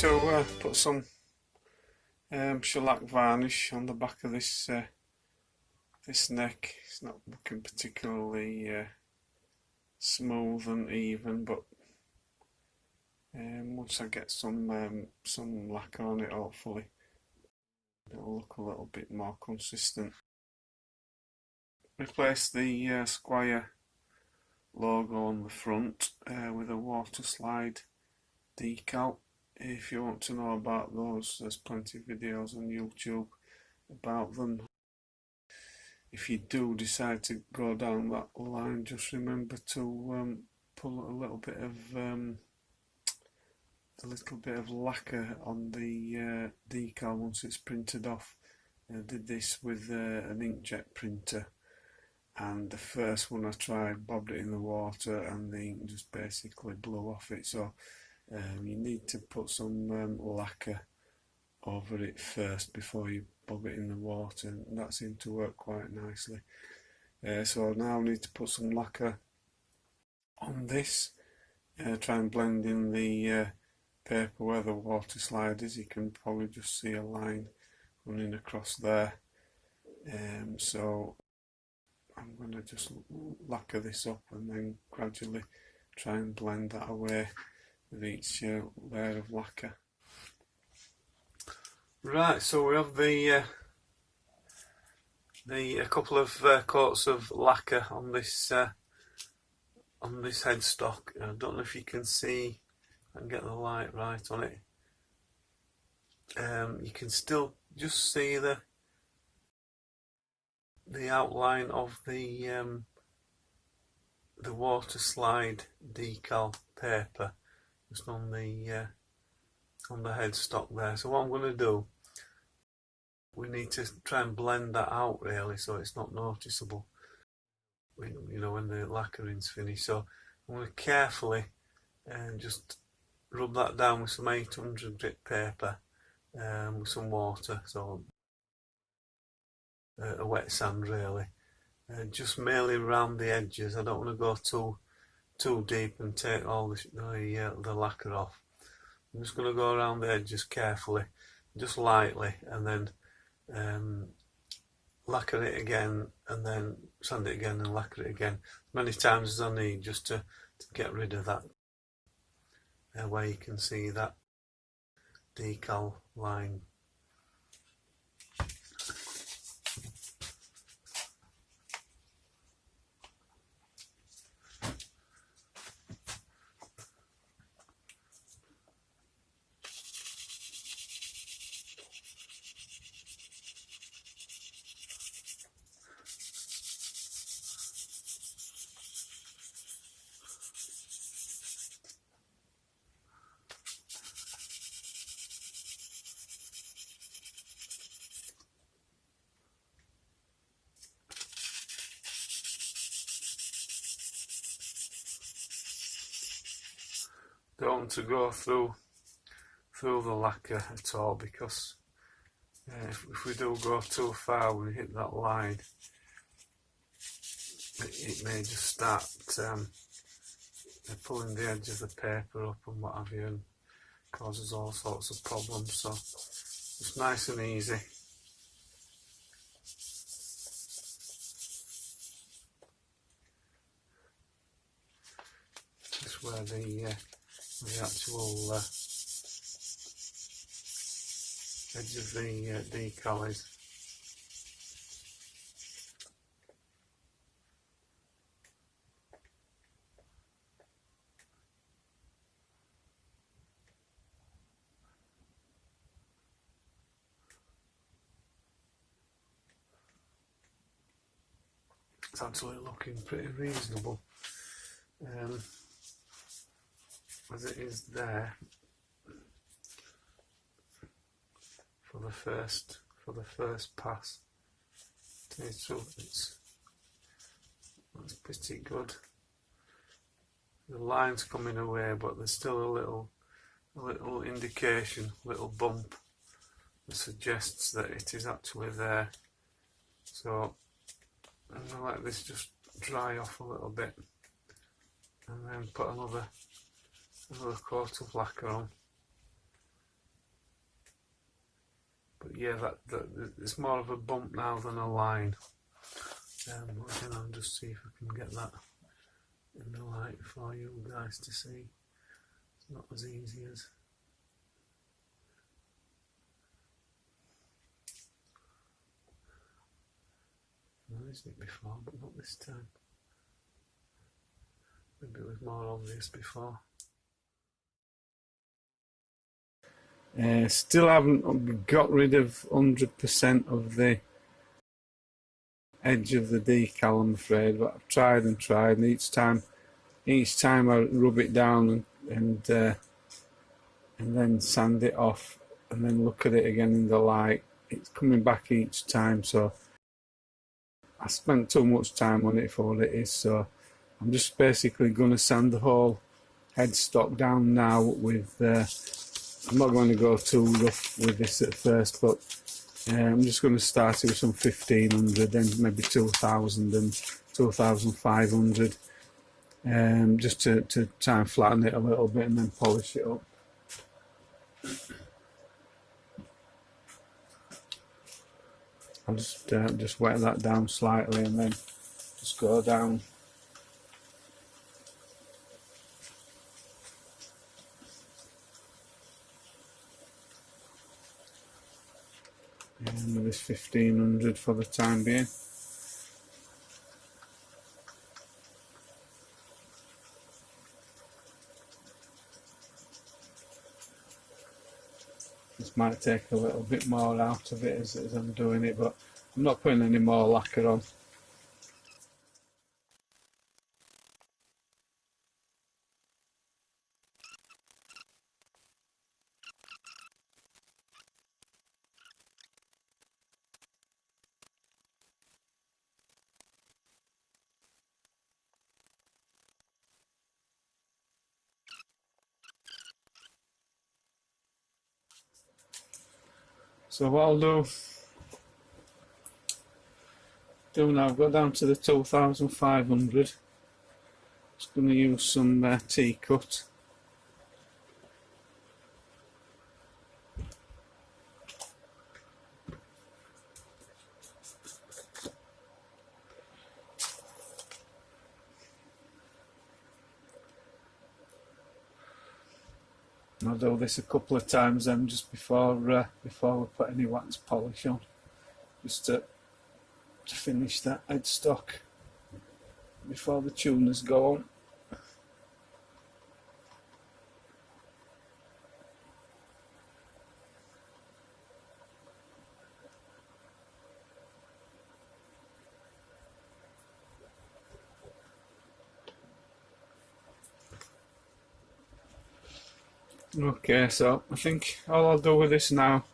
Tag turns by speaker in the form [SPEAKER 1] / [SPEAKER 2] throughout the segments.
[SPEAKER 1] managed to put some shellac varnish on the back of this this neck. It's not looking particularly smooth and even, but once I get some lacquer on it, hopefully it'll look a little bit more consistent. Replace the Squire logo on the front with a water slide decal. If you want to know about those, there's plenty of videos on YouTube about them. If you do decide to go down that line, just remember to pull a little bit of lacquer on the decal once it's printed off. I did this with an inkjet printer, and the first one I tried, bobbed it in the water and the ink just basically blew off it. So you need to put some lacquer over it first before you bob it in the water, and that seemed to work quite nicely. So now I need to put some lacquer on this, try and blend in the paper where the water slide is. You can probably just see a line running across there. So I'm going to just lacquer this up and then gradually try and blend that away with each layer of lacquer. Right, so we have a couple of coats of lacquer on this headstock. I don't know if you can see, I can get the light right on it. You can still just see the outline of the water slide decal paper just on the headstock there. So what I'm going to do, we need to try and blend that out really, so it's not noticeable, you know, when the lacquering's finished. So I'm going to carefully just rub that down with some 800 grit paper with some water, so a wet sand really, just mainly around the edges. I don't want to go too deep and take all the lacquer off. I'm just going to go around the edges carefully, just lightly, and then lacquer it again, and then sand it again and lacquer it again as many times as I need, just to get rid of that where you can see that decal line. Don't want to go through the lacquer at all, because if we do go too far when we hit that line, it may just start pulling the edge of the paper up and what have you, and causes all sorts of problems. So just nice and easy. Just where the actual edge of the decal is. It's actually looking pretty reasonable as it is there for the first pass. It's pretty good. The line's coming away, but there's still a little indication, little bump that suggests that it is actually there. So I'm going to let this just dry off a little bit, and then put another coat of lacquer on. But yeah, it's more of a bump now than a line. Again, I'll just see if I can get that in the light for you guys to see. It's not as easy as... I've used it before, but not this time. Maybe it was more obvious before. Still haven't got rid of 100% of the edge of the decal, I'm afraid, but I've tried and tried, and each time I rub it down and then sand it off and then look at it again in the light, it's coming back each time. So I spent too much time on it for what it is, so I'm just basically going to sand the whole headstock down now with I'm not going to go too rough with this at first, but I'm just going to start it with some 1500, then maybe 2000 and 2500, just to try and flatten it a little bit and then polish it up. I'll just wet that down slightly and then just go down. And with this 1500 for the time being. This might take a little bit more out of it as I'm doing it, but I'm not putting any more lacquer on. So what I'll do now, I've got down to the 2500. Just going to use some T-cut. I'll do this a couple of times then, just before we put any wax polish on, just to finish that headstock before the tuners go on. Okay, so I think all I'll do with this now,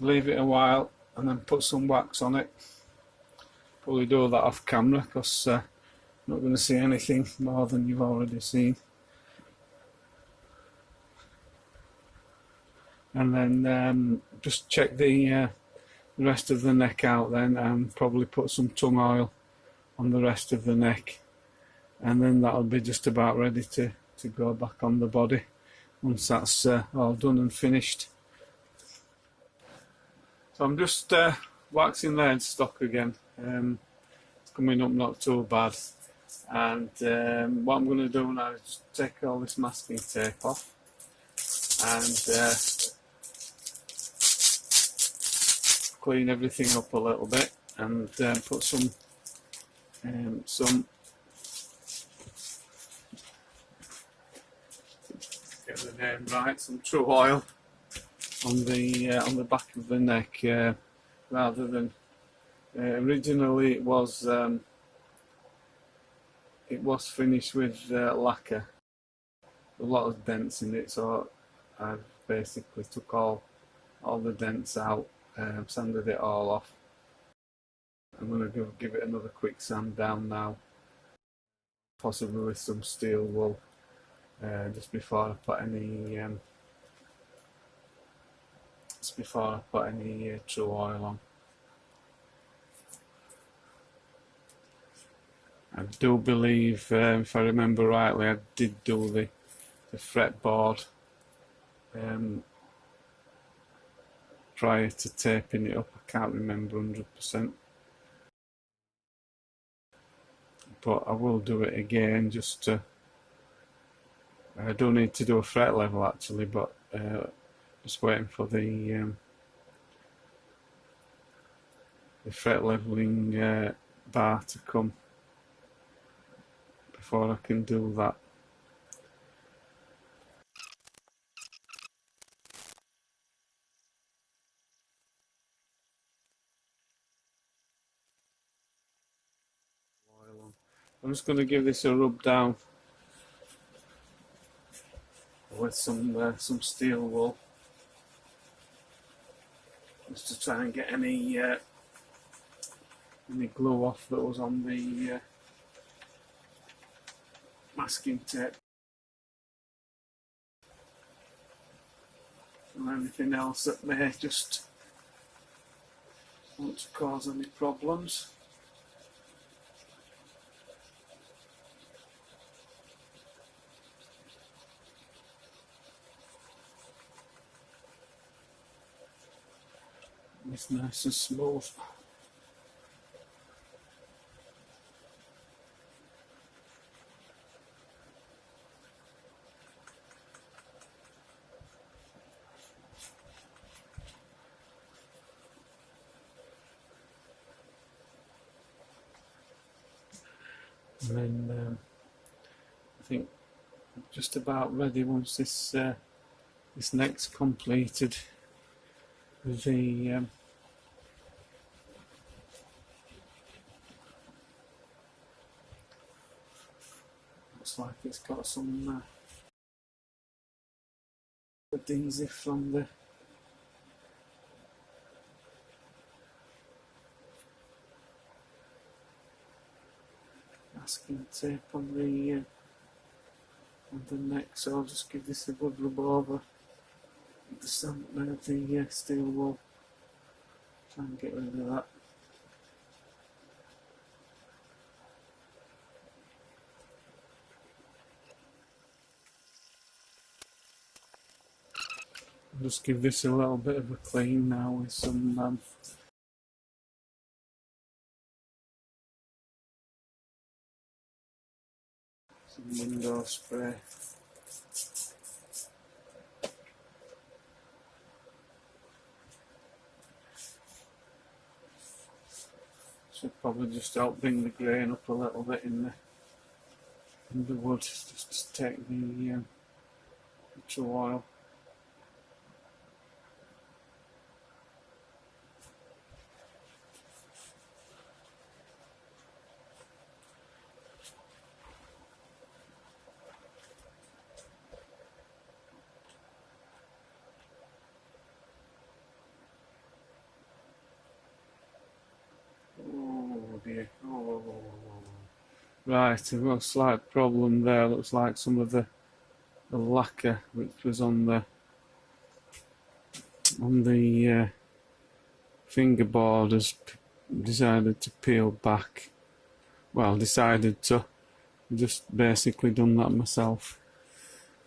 [SPEAKER 1] leave it a while and then put some wax on it. Probably do that off camera because I'm not going to see anything more than you've already seen. And then just check the rest of the neck out then, and probably put some tongue oil on the rest of the neck, and then that'll be just about ready to go back on the body once that's all done and finished. So I'm just waxing the headstock again. It's coming up not too bad, and what I'm going to do now is just take all this masking tape off and clean everything up a little bit, and put some get the name right, some true oil on the back of the neck, rather than originally it was finished with lacquer, a lot of dents in it, so I basically took all the dents out, sanded it all off. I'm going to give it another quick sand down now, possibly with some steel wool, just before I put any true oil on. I do believe, if I remember rightly, I did do the fretboard prior to taping it up. I can't remember 100%, but I will do it again just to. I do need to do a fret level actually, but just waiting for the fret leveling bar to come before I can do that. I'm just going to give this a rub down with some steel wool, just to try and get any glue off that was on the masking tape and anything else that may just want to cause any problems. It's nice and smooth. And then I think I'm just about ready once this neck's completed with the looks like it's got some adhesive from the masking tape on the neck, so I'll just give this a good rub over with the steel wool. Try and get rid of that. I'll just give this a little bit of a clean now with some window spray. Should probably just help bring the grain up a little bit in the wood, just to take the extra oil. Oh dear. Oh. Right, I've got a slight problem there. Looks like some of the lacquer which was on the fingerboard has decided to peel back. Well, decided to. Just basically done that myself.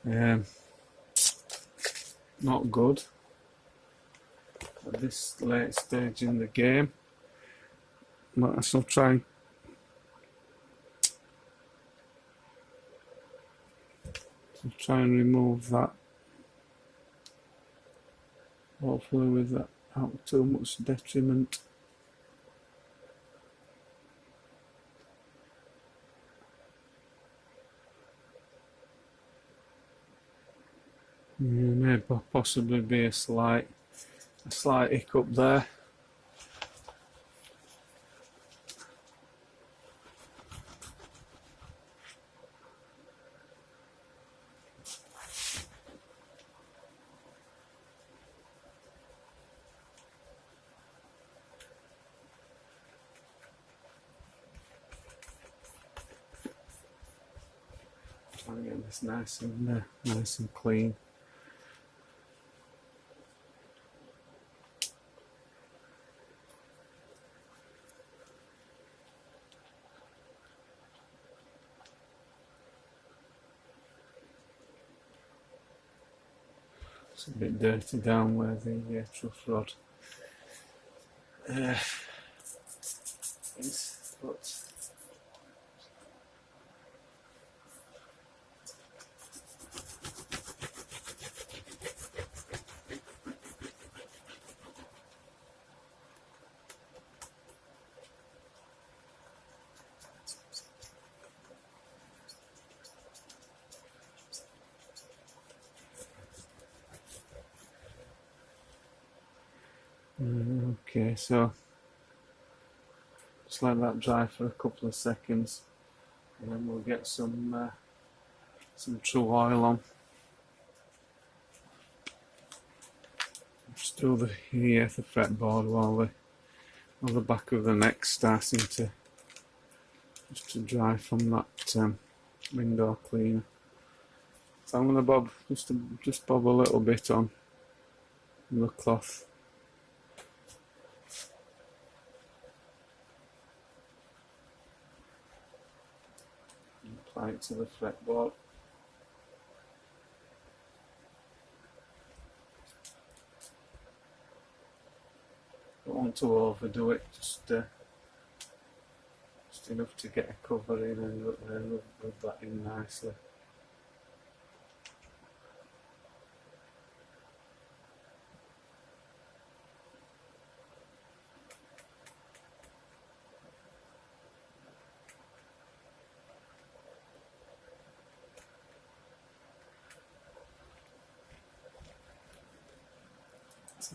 [SPEAKER 1] Not good at this late stage in the game, but I shall try and remove that, hopefully without too much detriment. There may possibly be a slight hiccup there. Try and get this nice and clean. Looks a bit dirty down where the truss rod is, but okay, so just let that dry for a couple of seconds, and then we'll get some true oil on. Just do the fretboard while the back of the neck's starting to dry from that window cleaner. So I'm going to just bob a little bit on the cloth. Apply it to the fretboard. Don't want to overdo it, just enough to get a cover in and rub that in nicely.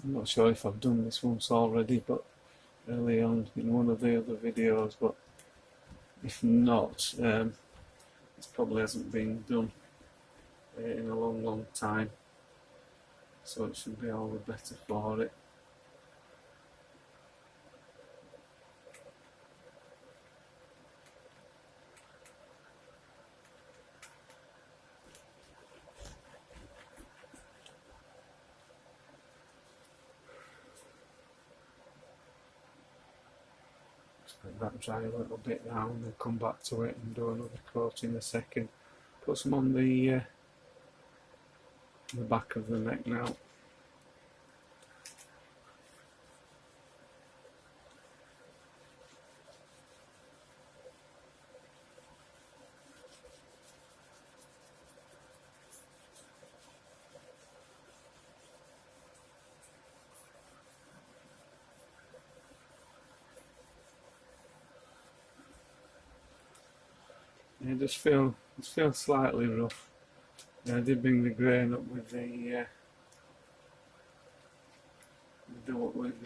[SPEAKER 1] I'm not sure if I've done this once already, but early on in one of the other videos, but if not, this probably hasn't been done in a long time, so it should be all the better for it. Let that dry a little bit now and then come back to it and do another coat in a second. Put some on the back of the neck now. It just feels slightly rough. I did bring the grain up with the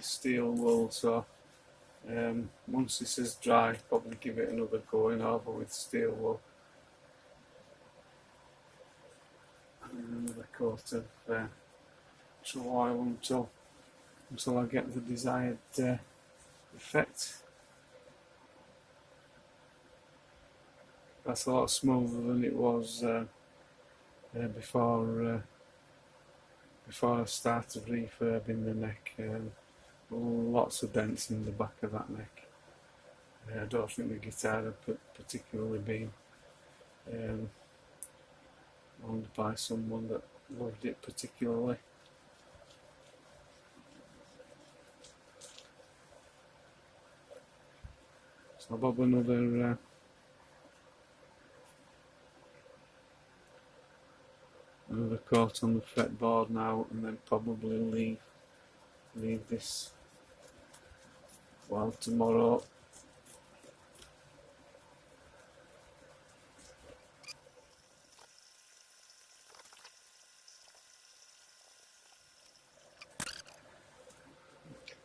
[SPEAKER 1] steel wool, so once this is dry, probably give it another going over with steel wool and another coat of true oil until I get the desired effect. That's a lot smoother than it was before I started refurbing the neck. Lots of dents in the back of that neck. I don't think the guitar had particularly been owned by someone that loved it particularly. So I'll bob another coat on the fretboard now, and then probably leave this while tomorrow.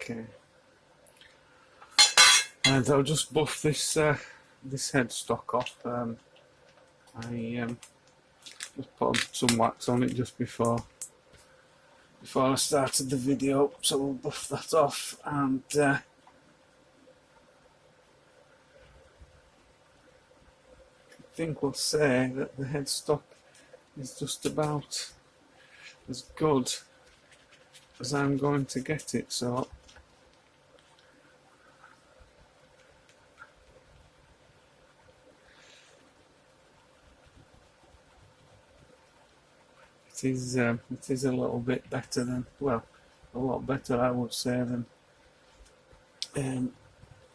[SPEAKER 1] Okay, and I'll just buff this headstock off. I just put some wax on it just before I started the video, so we'll buff that off, and I think we'll say that the headstock is just about as good as I'm going to get it. So it is a little bit better than, well, a lot better I would say than when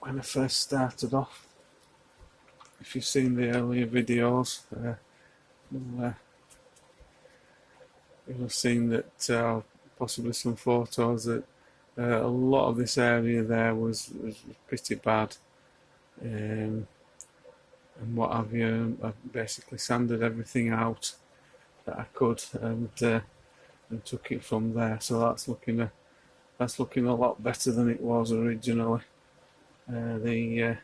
[SPEAKER 1] I first started off. If you've seen the earlier videos, you'll have seen that, possibly some photos, that a lot of this area there was pretty bad. And what have you, I've basically sanded everything out that I could, and took it from there. So that's looking a lot better than it was originally. The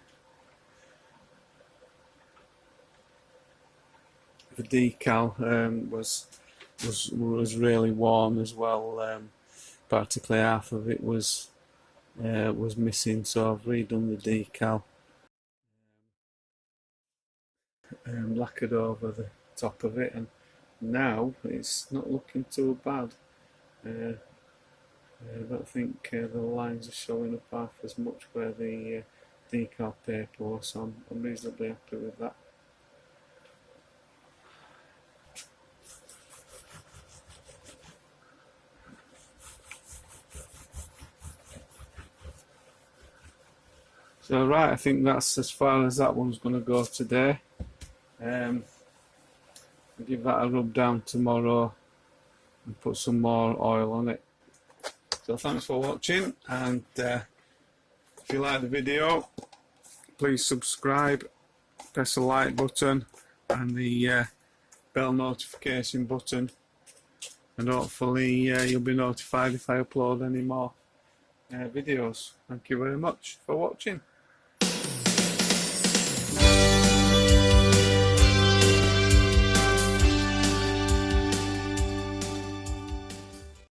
[SPEAKER 1] decal was really worn as well. Practically half of it was missing, so I've redone the decal, lacquered over the top of it, and now it's not looking too bad. I don't think the lines are showing up half as much where the decal paper was, so I'm reasonably happy with that. So right, I think that's as far as that one's going to go today. I'll give that a rub down tomorrow and put some more oil on it. So thanks for watching, and if you like the video, please subscribe, press the like button and the bell notification button, and hopefully you'll be notified if I upload any more videos. Thank you very much for watching.